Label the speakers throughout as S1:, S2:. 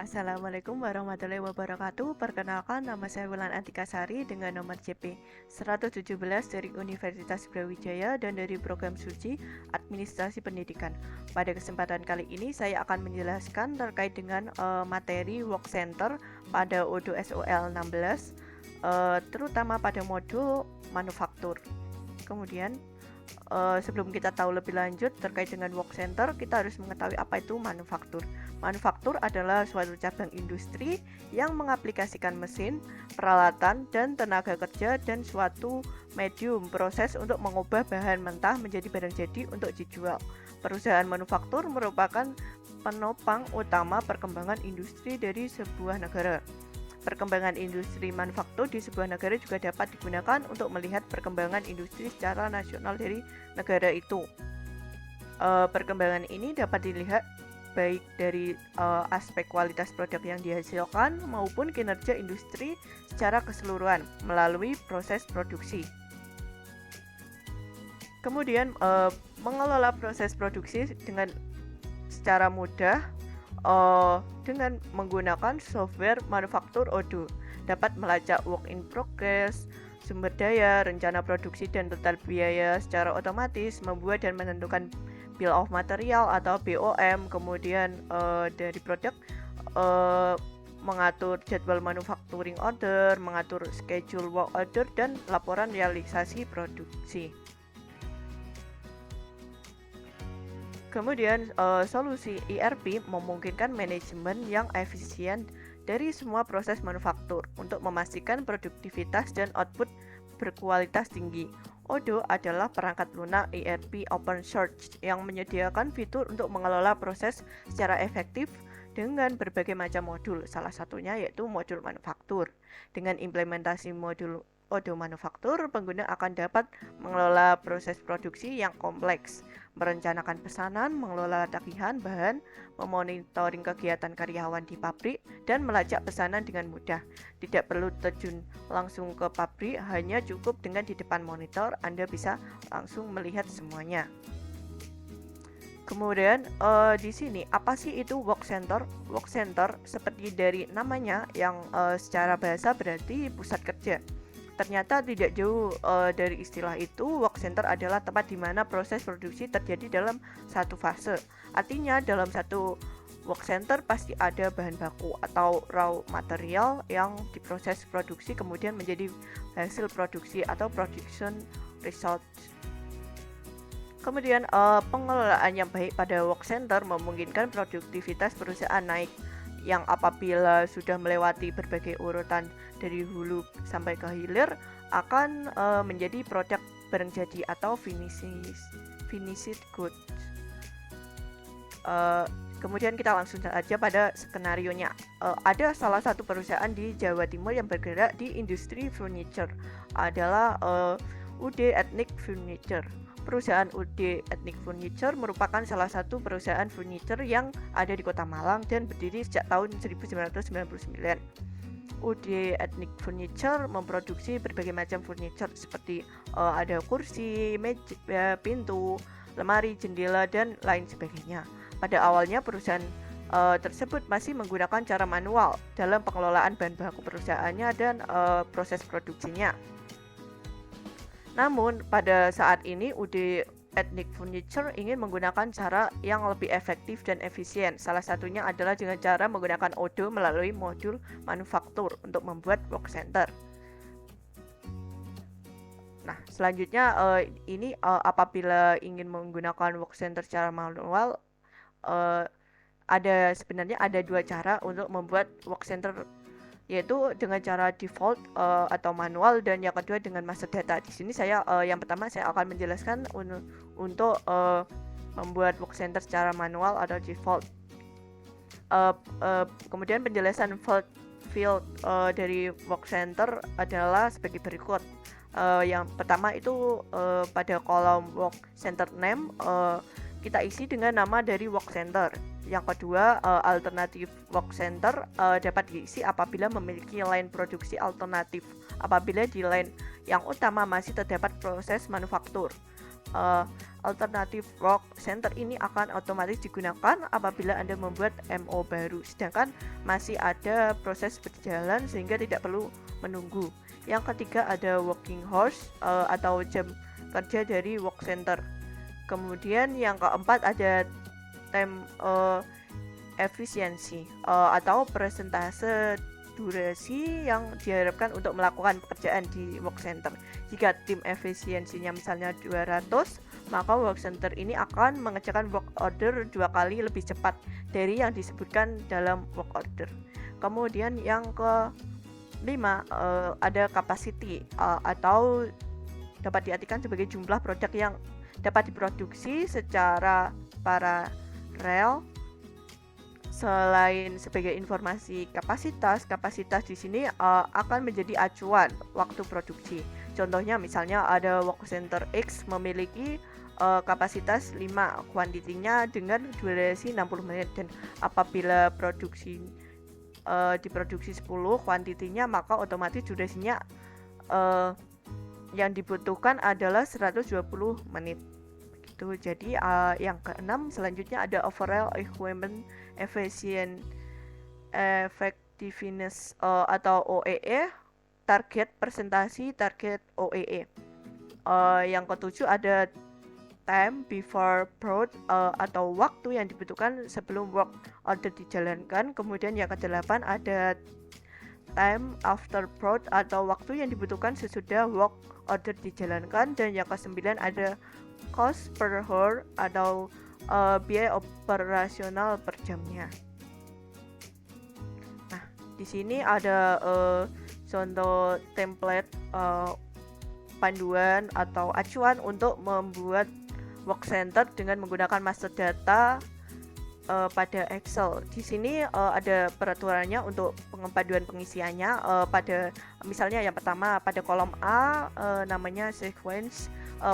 S1: Assalamualaikum warahmatullahi wabarakatuh. Perkenalkan, nama saya Wulan Antikasari dengan nomor CP 117 dari Universitas Brawijaya dan dari program Suci Administrasi Pendidikan. Pada kesempatan kali ini saya akan menjelaskan terkait dengan materi work center pada ODO SOL 16, terutama pada modul manufaktur. Kemudian sebelum kita tahu lebih lanjut terkait dengan work center, kita harus mengetahui apa itu manufaktur. Manufaktur adalah suatu cabang industri yang mengaplikasikan mesin, peralatan, dan tenaga kerja dan suatu medium proses untuk mengubah bahan mentah menjadi barang jadi untuk dijual. Perusahaan manufaktur merupakan penopang utama perkembangan industri dari sebuah negara. Perkembangan industri manufaktur di sebuah negara juga dapat digunakan untuk melihat perkembangan industri secara nasional dari negara itu. Perkembangan ini dapat dilihat baik dari aspek kualitas produk yang dihasilkan maupun kinerja industri secara keseluruhan melalui proses produksi. Kemudian mengelola proses produksi dengan secara mudah dengan menggunakan software manufaktur ODO dapat melacak work in progress, sumber daya, rencana produksi dan total biaya secara otomatis, membuat dan menentukan bill of material atau BOM, kemudian dari produk mengatur jadwal manufacturing order, mengatur schedule work order dan laporan realisasi produksi. Kemudian solusi ERP memungkinkan manajemen yang efisien dari semua proses manufaktur untuk memastikan produktivitas dan output berkualitas tinggi. ODO adalah perangkat lunak ERP open source yang menyediakan fitur untuk mengelola proses secara efektif dengan berbagai macam modul, salah satunya yaitu modul manufaktur. Dengan implementasi modul ODO manufaktur, pengguna akan dapat mengelola proses produksi yang kompleks, merencanakan pesanan, mengelola tagihan bahan, memonitoring kegiatan karyawan di pabrik, dan melacak pesanan dengan mudah. Tidak perlu terjun langsung ke pabrik, hanya cukup dengan di depan monitor Anda bisa langsung melihat semuanya. Kemudian di sini apa sih itu work center? Work center seperti dari namanya yang secara bahasa berarti pusat kerja. Ternyata tidak jauh dari istilah itu. Work center adalah tempat di mana proses produksi terjadi dalam satu fase. Artinya dalam satu work center pasti ada bahan baku atau raw material yang diproses produksi kemudian menjadi hasil produksi atau production result. Kemudian pengelolaan yang baik pada work center memungkinkan produktivitas perusahaan naik yang apabila sudah melewati berbagai urutan dari hulu sampai ke hilir akan menjadi produk barang jadi atau finished goods. Kemudian kita langsung saja pada skenarionya. Ada salah satu perusahaan di Jawa Timur yang bergerak di industri furniture adalah UD Ethnic Furniture. Perusahaan UD Ethnic Furniture merupakan salah satu perusahaan furniture yang ada di Kota Malang dan berdiri sejak tahun 1999. UD Ethnic Furniture memproduksi berbagai macam furniture seperti ada kursi, meja, pintu, lemari, jendela, dan lain sebagainya. Pada awalnya perusahaan tersebut masih menggunakan cara manual dalam pengelolaan bahan baku perusahaannya dan proses produksinya. Namun pada saat ini UD Ethnic Furniture ingin menggunakan cara yang lebih efektif dan efisien. Salah satunya adalah dengan cara menggunakan ODO melalui modul manufaktur untuk membuat work center. Nah, selanjutnya ini apabila ingin menggunakan work center secara manual, sebenarnya ada dua cara untuk membuat work center, yaitu dengan cara default atau manual, dan yang kedua dengan master data. Di sini saya yang pertama saya akan menjelaskan untuk membuat work center secara manual atau default. Kemudian penjelasan field dari work center adalah sebagai berikut. Yang pertama itu pada kolom work center name kita isi dengan nama dari work center. Yang kedua, alternatif work center dapat diisi apabila memiliki line produksi alternatif, apabila di line yang utama masih terdapat proses manufaktur. Alternative Work Center ini akan otomatis digunakan apabila Anda membuat MO baru, sedangkan masih ada proses berjalan sehingga tidak perlu menunggu. Yang ketiga ada working hours atau jam kerja dari work center. Kemudian yang keempat ada time efisiensi atau persentase durasi yang diharapkan untuk melakukan pekerjaan di work center. Jika tim efisiensinya misalnya 200, maka work center ini akan mengerjakan work order 2 kali lebih cepat dari yang disebutkan dalam work order. Kemudian yang kelima ada capacity atau dapat diartikan sebagai jumlah produk yang dapat diproduksi secara paralel. Selain sebagai informasi kapasitas di sini akan menjadi acuan waktu produksi. Contohnya misalnya ada work center X memiliki kapasitas 5, kuantitinya dengan durasi 60 menit, dan apabila diproduksi 10 kuantitinya, maka otomatis durasinya yang dibutuhkan adalah 120 menit. Jadi yang keenam selanjutnya ada overall equipment effectiveness atau OEE, target presentasi target OEE. Yang ketujuh ada time before prod atau waktu yang dibutuhkan sebelum work order dijalankan. Kemudian yang kedelapan ada time after prod atau waktu yang dibutuhkan sesudah work order dijalankan. Dan yang kesembilan ada cost per hour atau biaya operasional per jamnya. Nah, di sini ada contoh template panduan atau acuan untuk membuat work center dengan menggunakan master data pada Excel. Di sini ada peraturannya untuk panduan pengisiannya. Pada misalnya yang pertama pada kolom A namanya sequence,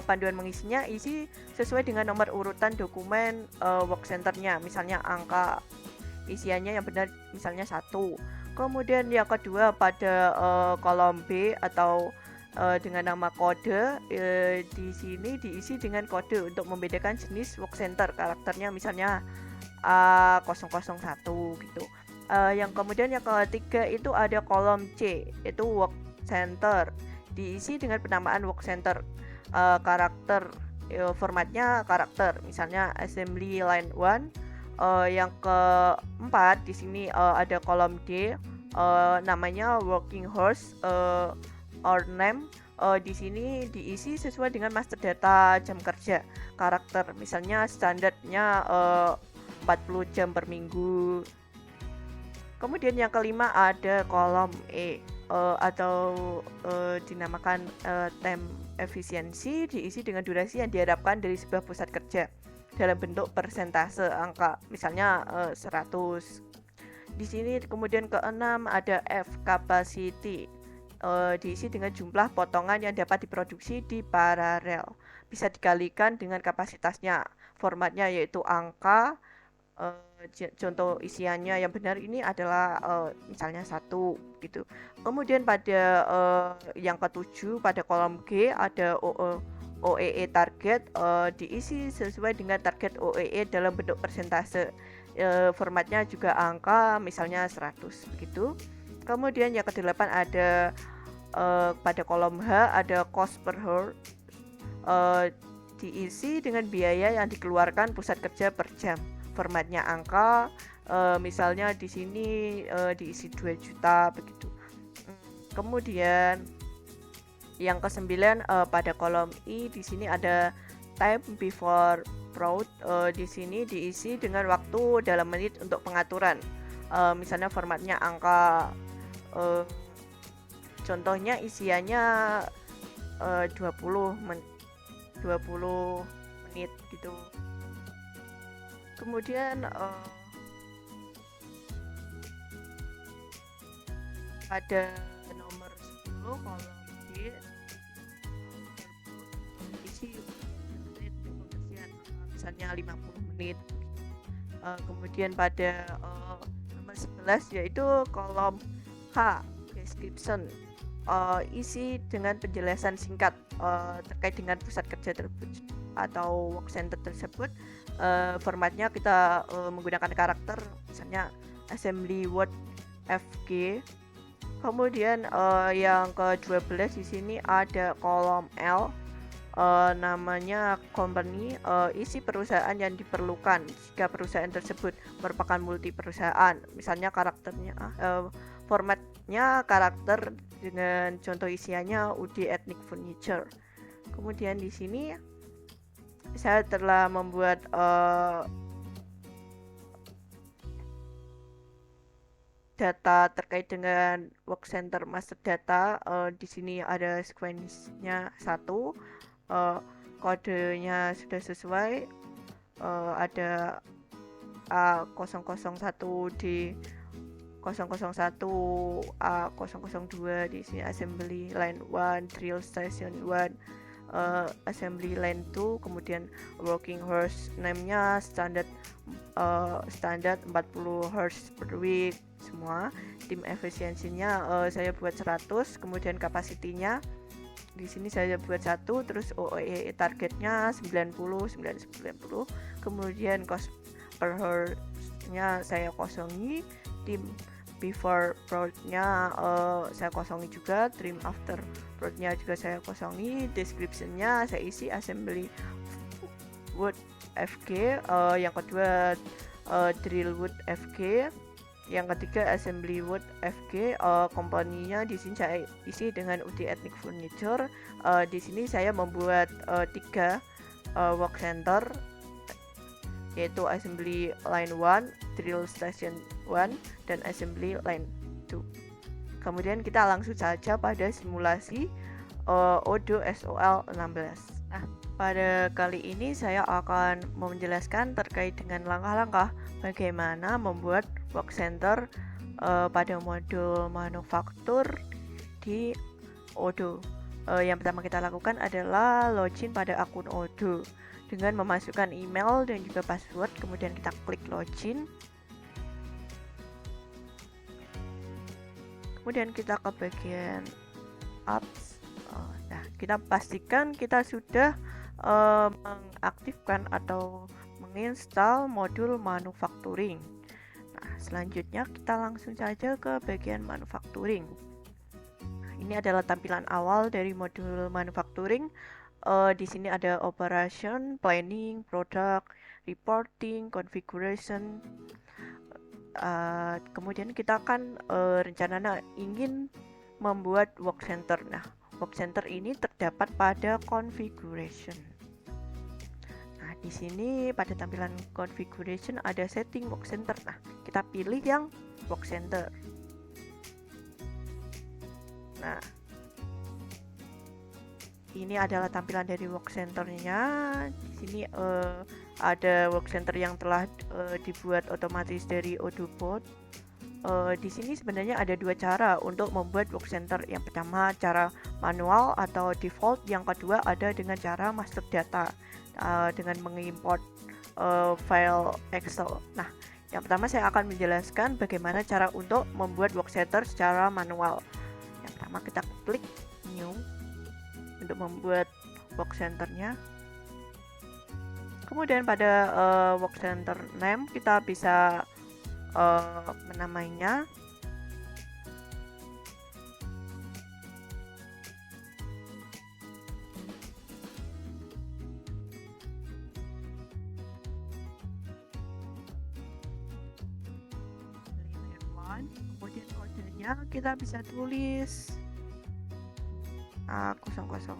S1: panduan mengisinya isi sesuai dengan nomor urutan dokumen work centernya, misalnya angka isiannya yang benar misalnya 1. Kemudian yang kedua pada kolom B atau dengan nama kode, di sini diisi dengan kode untuk membedakan jenis work center, karakternya misalnya A001 gitu. Yang kemudian yang ketiga itu ada kolom C, itu work center, diisi dengan penamaan work center, karakter, formatnya karakter, misalnya assembly line 1. Yang keempat di sini ada kolom D, namanya working hours or name. Di sini diisi sesuai dengan master data jam kerja, karakter, misalnya standarnya 40 jam per minggu. Kemudian yang kelima ada kolom E atau dinamakan time efisiensi, diisi dengan durasi yang diharapkan dari sebuah pusat kerja dalam bentuk persentase angka, misalnya 100. Di sini kemudian keenam ada F, capacity, diisi dengan jumlah potongan yang dapat diproduksi di paralel, bisa dikalikan dengan kapasitasnya, formatnya yaitu angka. Contoh isiannya yang benar ini adalah misalnya 1 gitu. Kemudian pada yang ketujuh pada kolom G ada OEE target, diisi sesuai dengan target OEE dalam bentuk persentase, formatnya juga angka, misalnya 100 begitu. Kemudian yang kedelapan ada pada kolom H ada cost per hour, diisi dengan biaya yang dikeluarkan pusat kerja per jam, formatnya angka, misalnya di sini diisi 2 juta begitu. Kemudian yang kesembilan pada kolom I, di sini ada time before prod, di sini diisi dengan waktu dalam menit untuk pengaturan, misalnya formatnya angka, contohnya isiannya 20 menit gitu. Kemudian pada nomor 10 kolom D isi menit pembersihan, misalnya 50 menit. Kemudian pada nomor 11 yaitu kolom H, description, isi dengan penjelasan singkat terkait dengan pusat kerja tersebut. atau work center tersebut formatnya kita menggunakan karakter, misalnya assembly word FG. Kemudian yang ke-12 di sini ada kolom L, namanya company, isi perusahaan yang diperlukan jika perusahaan tersebut merupakan multi perusahaan. Misalnya karakternya formatnya karakter dengan contoh isiannya UD Ethnic Furniture. Kemudian di sini saya telah membuat data terkait dengan work center master data. Di sini ada sequence-nya 1, kodenya sudah sesuai, ada A001 D 001 A002, di sini assembly line 1, drill station 1, assembly line 2, kemudian working horse name-nya standar 40 horse per week semua. Tim efisiensinya saya buat 100, kemudian kapasitinya di sini saya buat 1, terus OEE targetnya 90, kemudian cost per horse-nya saya kosongi, tim before prod-nya saya kosongi juga, trim after prod-nya juga saya kosongi, description-nya saya isi assembly wood FG, yang kedua drill wood FG, yang ketiga assembly wood FG, company-nya di sini saya isi dengan UD Ethnic Furniture. Di sini saya membuat 3 work center, yaitu assembly line 1, drill station 1, dan assembly line 2. Kemudian kita langsung saja pada simulasi Odoo SOL 16. Nah, pada kali ini saya akan menjelaskan terkait dengan langkah-langkah bagaimana membuat work center pada modul manufaktur di Odoo. Yang pertama kita lakukan adalah login pada akun Odoo dengan memasukkan email dan juga password, kemudian kita klik login. Kemudian kita ke bagian apps. Nah, kita pastikan kita sudah mengaktifkan atau menginstal modul manufacturing. Nah, selanjutnya kita langsung saja ke bagian manufacturing. Nah, ini adalah tampilan awal dari modul manufacturing. Di sini ada operation, planning, product, reporting, configuration. Kemudian kita akan rencananya ingin membuat work center. Nah, work center ini terdapat pada configuration. Nah, di sini pada tampilan configuration ada setting work center. Nah, kita pilih yang work center. Nah, ini adalah tampilan dari work centernya. Di sini ada work center yang telah dibuat otomatis dari Odoo Bot. Di sini sebenarnya ada 2 cara untuk membuat work center. Yang pertama cara manual atau default, yang kedua ada dengan cara master data dengan mengimport file Excel. Nah, yang pertama saya akan menjelaskan bagaimana cara untuk membuat work center secara manual. Yang pertama kita klik new untuk membuat work centernya. Kemudian pada work center name kita bisa menamainya. Kemudian kodenya kita bisa tulis A00.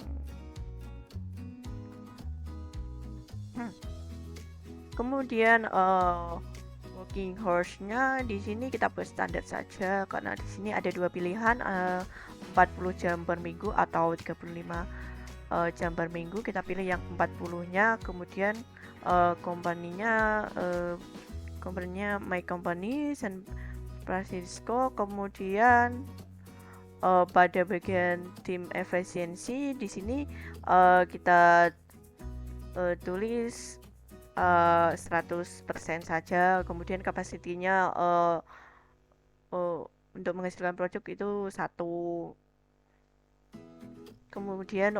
S1: Kemudian working horse-nya di sini kita buat standar saja, karena di sini ada 2 pilihan, 40 jam per minggu atau 35 jam per minggu. Kita pilih yang 40-nya. Kemudian company-nya my company San Francisco. Kemudian pada bagian tim efisiensi di sini kita tulis 100% saja. Kemudian kapasitinya untuk menghasilkan produk itu 1. Kemudian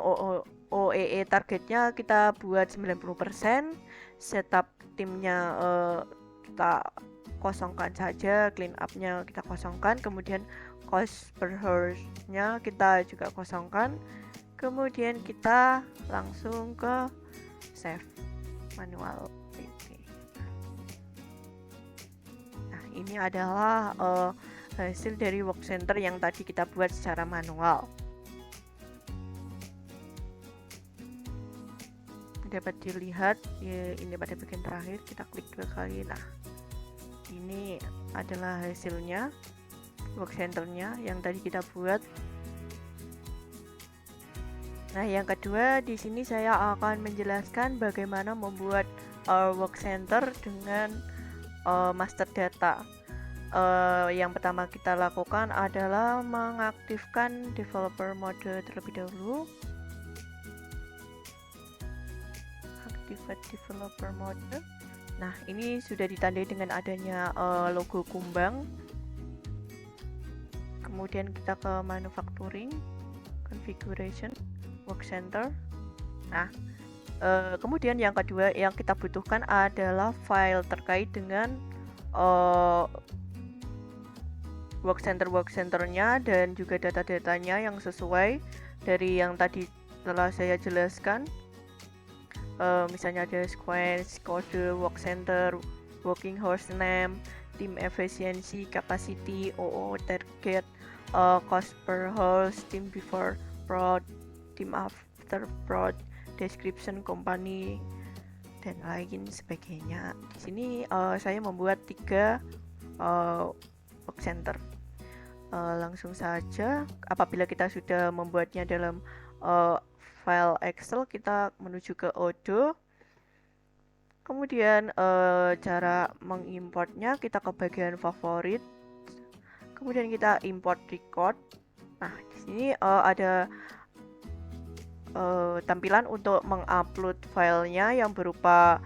S1: OEE targetnya kita buat 90%, setup timnya kita kosongkan saja, clean up-nya kita kosongkan, kemudian cost per hours-nya kita juga kosongkan. Kemudian kita langsung ke save manual PP. Nah, ini adalah hasil dari work center yang tadi kita buat secara manual. Dapat dilihat ya, ini pada bagian terakhir, kita klik 2 kali. Nah, ini adalah hasilnya work centernya yang tadi kita buat. Nah, yang kedua di sini saya akan menjelaskan bagaimana membuat work center dengan master data. Yang pertama kita lakukan adalah mengaktifkan developer mode terlebih dahulu. Activate developer mode. Nah, ini sudah ditandai dengan adanya logo kumbang. Kemudian kita ke manufacturing, configuration, work center. Nah, kemudian yang kedua yang kita butuhkan adalah file terkait dengan work centernya dan juga data-datanya yang sesuai dari yang tadi telah saya jelaskan. Misalnya ada sequence, kode, work center, working hours name, team efficiency, capacity, OO, target, cost per hours, team before prod, team after prod, description company, dan lain sebagainya. Di sini saya membuat 3 work center. Langsung saja, apabila kita sudah membuatnya dalam file Excel, kita menuju ke Odoo. Kemudian cara mengimportnya, kita ke bagian favorit. Kemudian kita import record. Nah, di sini ada tampilan untuk mengupload filenya yang berupa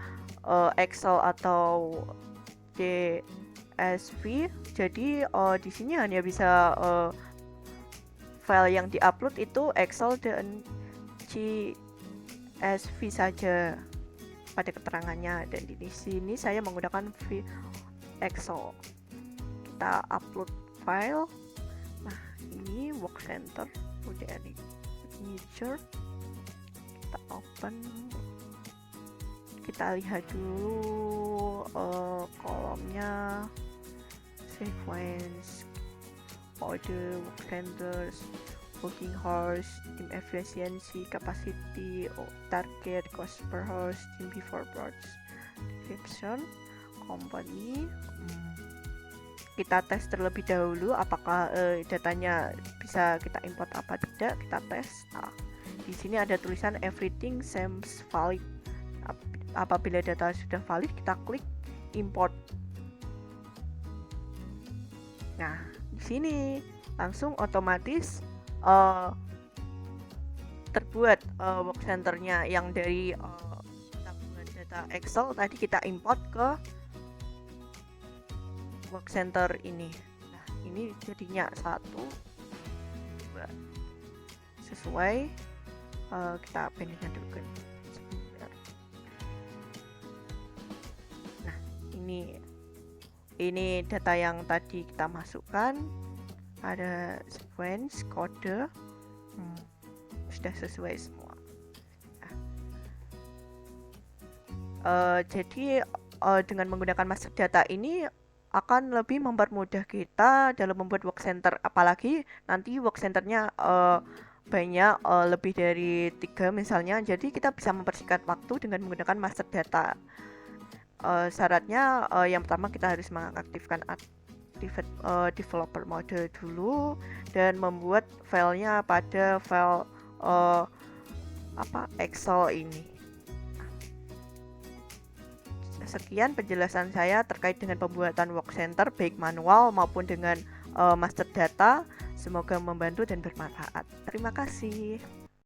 S1: Excel atau CSV. Jadi di sini hanya bisa file yang diupload itu Excel dan CSV saja pada keterangannya, dan di sini saya menggunakan Excel. Kita upload file. Nah, ini work center udah ada signature. Kita open, kita lihat dulu kolomnya, sequence, order, work centers, working hours, team efficiency, capacity, target, cost per hours, team before prod, description, company. Kita tes terlebih dahulu apakah datanya bisa kita import apa tidak. Kita tes. Nah, di sini ada tulisan everything seems valid. Apabila data sudah valid, kita klik import. Nah, di sini langsung otomatis terbuat work centernya yang dari tabungan data Excel tadi kita import ke work center ini. Nah, ini jadinya 1, 2 sesuai. Kita pendekkan dulu kan. Nah, ini data yang tadi kita masukkan. Ada sequence, kode, sudah sesuai semua. Jadi dengan menggunakan master data ini akan lebih mempermudah kita dalam membuat work center, apalagi nanti work centernya banyak, lebih dari 3 misalnya. Jadi kita bisa mempersingkat waktu dengan menggunakan master data. Syaratnya yang pertama kita harus mengaktifkan developer mode dulu dan membuat filenya pada file Excel ini. Sekian penjelasan saya terkait dengan pembuatan work center baik manual maupun dengan master data. Semoga membantu dan bermanfaat. Terima kasih.